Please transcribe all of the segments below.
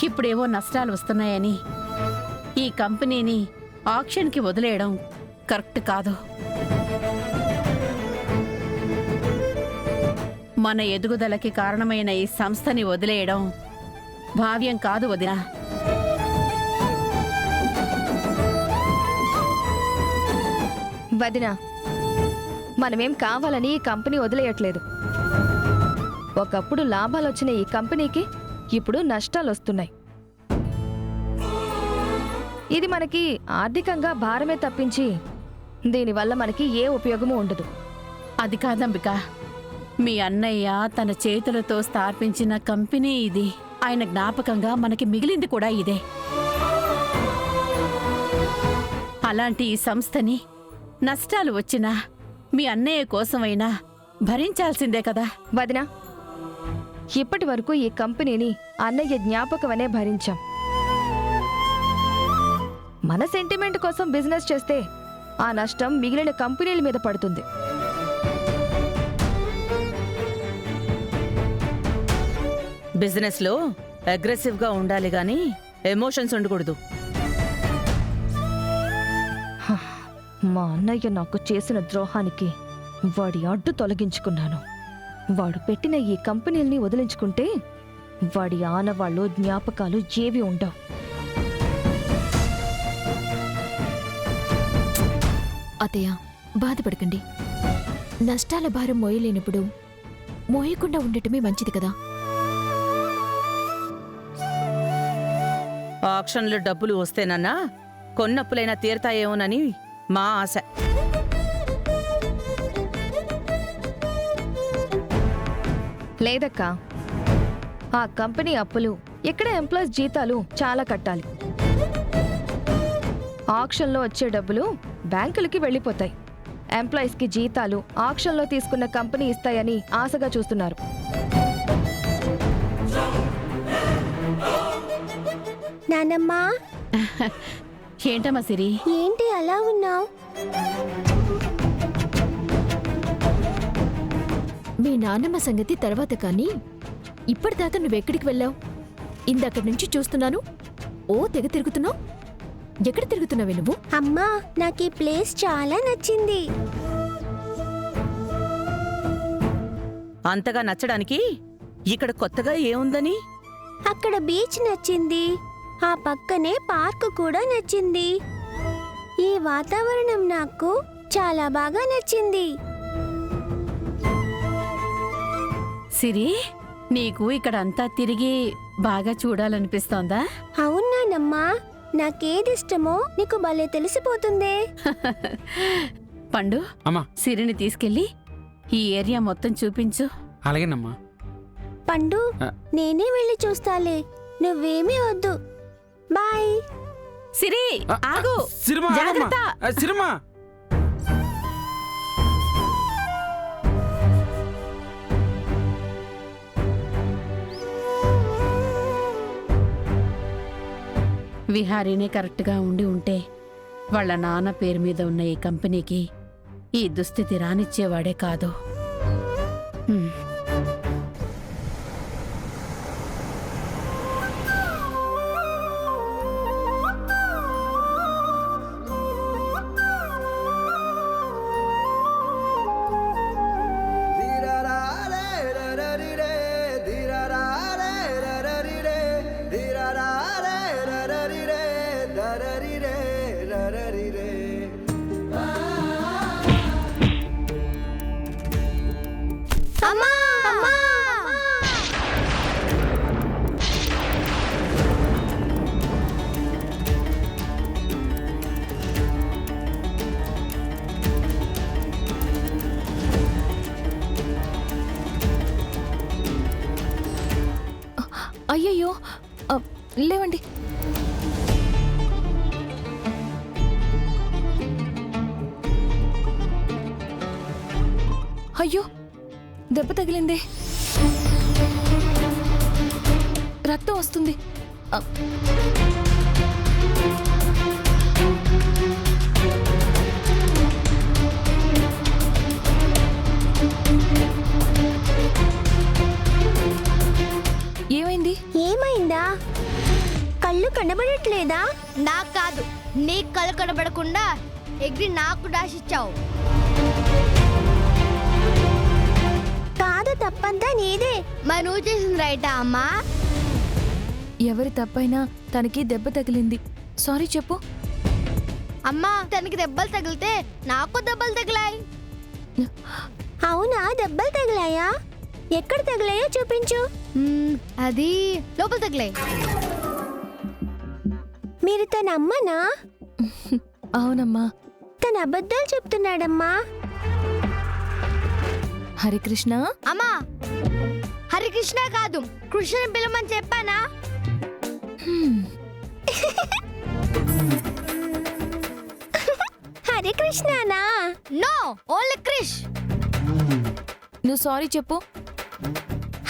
ఇప్పుడేవో నష్టాలు వస్తున్నాయని ఈ కంపెనీని ఆక్షన్కి వదిలేయడం కరెక్ట్ కాదు. మన ఎదుగుదలకి కారణమైన ఈ సంస్థని వదిలేయడం భావ్యం కాదు వదినా. వదినా, మనమేం కావాలని ఈ కంపెనీ వదిలేయట్లేదు. ఒకప్పుడు లాభాలొచ్చిన ఈ కంపెనీకి ఇప్పుడు నష్టాలొస్తున్నాయి. ఇది మనకి ఆర్థికంగా భారమే తప్పించి దీనివల్ల మనకి ఏ ఉపయోగమూ ఉండదు. అది కాదంబిక, మీ అన్నయ్య తన చేతులతో స్థాపించిన కంపెనీ ఇది. ఆయన జ్ఞాపకంగా మనకి మిగిలింది కూడా ఇదే. అలాంటి ఈ సంస్థని నష్టాలు వచ్చినా మీ అన్నయ్య కోసమైనా భరించాల్సిందే కదా. వదినా, ఇప్పటి వరకు ఈ కంపెనీని అన్నయ్య జ్ఞాపకమనే భరించాం. మన సెంటిమెంట్ కోసం బిజినెస్ చేస్తే ఆ నష్టం మిగిలిన కంపెనీల మీద పడుతుంది. బిజినెస్లో అగ్రెసివ్గా ఉండాలి గాని ఎమోషన్స్ ఉండకూడదు. మా అన్నయ్య నాకు చేసిన ద్రోహానికి వాడి అడ్డు తొలగించుకున్నాను. వాడు పెట్టిన ఈ కంపెనీల్ని వదిలించుకుంటే వాడి ఆనవాళ్ళు జ్ఞాపకాలు ఏవి ఉండవు. అతయ్య, బాధపడకండి. నష్టాల భారం మోయలేనప్పుడు మోయకుండా ఉండటమే మంచిది కదా. ఆక్షన్లో డబ్బులు వస్తేనన్నా కొన్నప్పులైనా తీరతాయేమోనని మా ఆశ. లేదక్కా, ఆ కంపెనీ అప్పులు, ఇక్కడ ఎంప్లాయీస్ జీతాలు చాలా కట్టాలి. ఆక్షన్లో వచ్చే డబ్బులు బ్యాంకులకి వెళ్ళిపోతాయి. ఎంప్లాయీస్కి జీతాలు ఆక్షన్లో తీసుకున్న కంపెనీ ఇస్తాయని ఆశగా చూస్తున్నారు. నానమ్మా, ఏంటమ్మా సిరి? ఏంటి అలా ఉన్నావు? మీ నాన్నమ్మ సంగతి తర్వాత కానీ ఇప్పటిదాకా నువ్వెక్కడికి వెళ్ళావు? ఇందక్కడి నుంచి చూస్తున్నాను. ఓ తెగ తిరుగుతున్నావు. ఎక్కడ తిరుగుతున్నావే నువ్వు? అమ్మా, నాకు ఈ ప్లేస్ చాలా నచ్చింది. అంతగా నచ్చడానికి ఇక్కడ కొత్తగా ఏముందని? అక్కడ బీచ్ నచ్చింది. ఆ పక్కనే పార్క్ కూడా నచ్చింది. ఈ వాతావరణం నాకు చాలా బాగా నచ్చింది. సిరి, నీకు ఇక్కడంతా తిరిగి బాగా చూడాలనిపిస్తోందా? అవునానమ్మా, నాకేదిష్టమో నీకు భలే తెలిసిపోతుందే. పండు, అమ్మా, సిరిని తీసుకెళ్ళి ఈ ఏరియా మొత్తం చూపించు. అలాగేనమ్మా. పండు, నేనే వెళ్ళి చూస్తాలే, నువ్వేమీ వద్దు. బాయ్. సిరి, ఆగు. సిరిమా, జాగ్రత్త. సిరిమా. విహారీనే కరెక్ట్గా ఉండి ఉంటే వాళ్ళ నాన్న పేరు మీద ఉన్న ఈ కంపెనీకి ఈ దుస్థితి రానిచ్చేవాడే కాదు. హ్మ్. అమ్మా, అమ్మా. అయ్యయ్యో, లేవండి. అయ్యో, దెబ్బ తగిలిందే. రక్తం వస్తుంది. ఏమైంది? ఏమైందా? కళ్ళు కనబడట్లేదా? నాకు కాదు, నీ కళ్ళు కనబడకుండా ఎగిరి నాకు డాష్ ఇచ్చావు. కాదు, తప్పంతా నీదే. మరి నువ్వు చేసింది రైటా అమ్మా? ఎవరి తప్పైనా తనకి దెబ్బ తగిలింది, సారీ చెప్పు. అమ్మా, తనకి దెబ్బలు తగిలితే నాకు దెబ్బలు తగిలాయి. అవునా, దెబ్బలు తగిలాయా? ఎక్కడ తగిలాయో చూపించు. అది లోపల తగిలాయి. మీరు తన అమ్మనా? అవునమ్మా. తన అబద్ధాలు చెప్తున్నాడమ్మా. హరికృష్ణ. అమ్మా, హరికృష్ణ కాదు, కృష్ణని పిలవమని చెప్పానా? హరికృష్ణనా? No, only Krish. నువ్వు సారీ చెప్పు.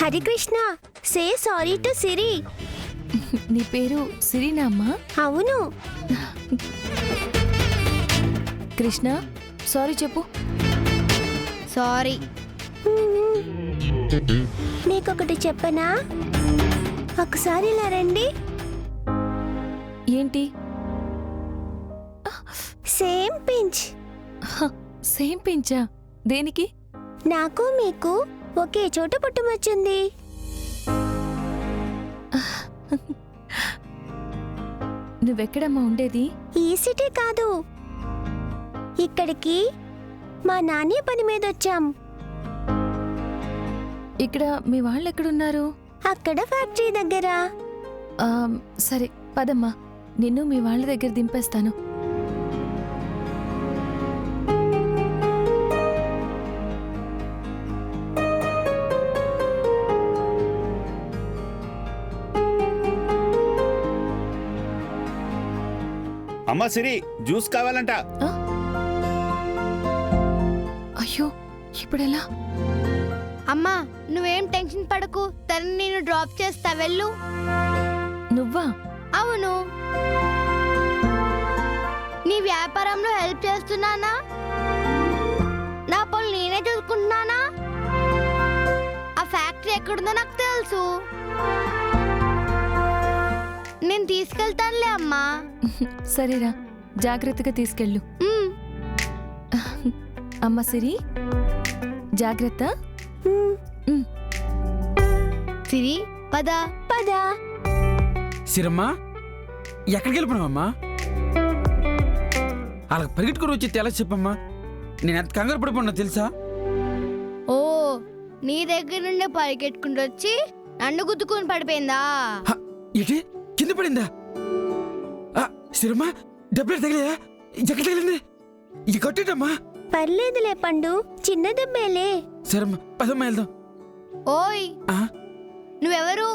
Harikrishna, say sorry to Siri. నీ పేరు సిరినా అమ్మా? అవును. కృష్ణ, సారీ చెప్పు. సారీ. నీకొకటి చెప్పనా? ఒకసారి ఇలా రండి. ఏంటి? Same pinch. సేమ్ పించా? దేనికి? నాకు మీకు ఒకే చోట పుట్టుమచ్చింది. నువ్వెక్కడమ్మా ఉండేది? ఈ సిటీ కాదు, ఇక్కడికి మా నాన్న పని మీద వచ్చాం. ఇక్కడ మీ వాళ్ళు ఎక్కడున్నారు? అక్కడ ఫ్యాక్టరీ దగ్గర. ఆ, సరే పదమ్మా, నిన్ను మీ వాళ్ళ దగ్గర దింపేస్తాను. అమ్మా సిరి, జ్యూస్ కావాలంట. అయ్యో, ఇప్పుడెలా? అమ్మా, నువ్వేం టెన్షన్ పడకు, తను నేను డ్రాప్ చేస్తా, వెళ్ళు. నువ్వా? అవును. నీ వ్యాపారంలో హెల్ప్ చేస్తున్నానా? నా పనులు నేనే చూసుకుంటున్నానా? ఆ ఫ్యాక్టరీ ఎక్కడుందో నాకు తెలుసు, నేను తీసుకెళ్తానులే అమ్మా. సరేరా, జాగ్రత్తగా తీసుకెళ్ళు. మ్. అమ్మ సిరి, జాగ్రత్త. సిరి, పద. పద. సిరమ్మా, ఎక్కడికి వెళ్ళిపోయినావమ్మా? అలా పరిగెట్టుకుని వచ్చి తెల చెప్పమ్మా. నేను ఎంత కంగారు పడిపోయినా తెలుసా? ఓ, నీ దగ్గర నుండి పరిగెట్టుకుంటూ వచ్చి నన్ను గుద్దుకుని పడిపోయిందా? హ, ఏంటి కింద పడిందా? సిరమ్మా, డబ్బులు తగిలేదా? ఎక్కడ తగిలింది? ఇది కట్టేటమ్మా. పర్లేదులే పండు, చిన్న దెబ్బేలే. సరమ్మా, పదమ్మా వెళ్దాం. ఓయ్, ఆ? నువ్వెవరు?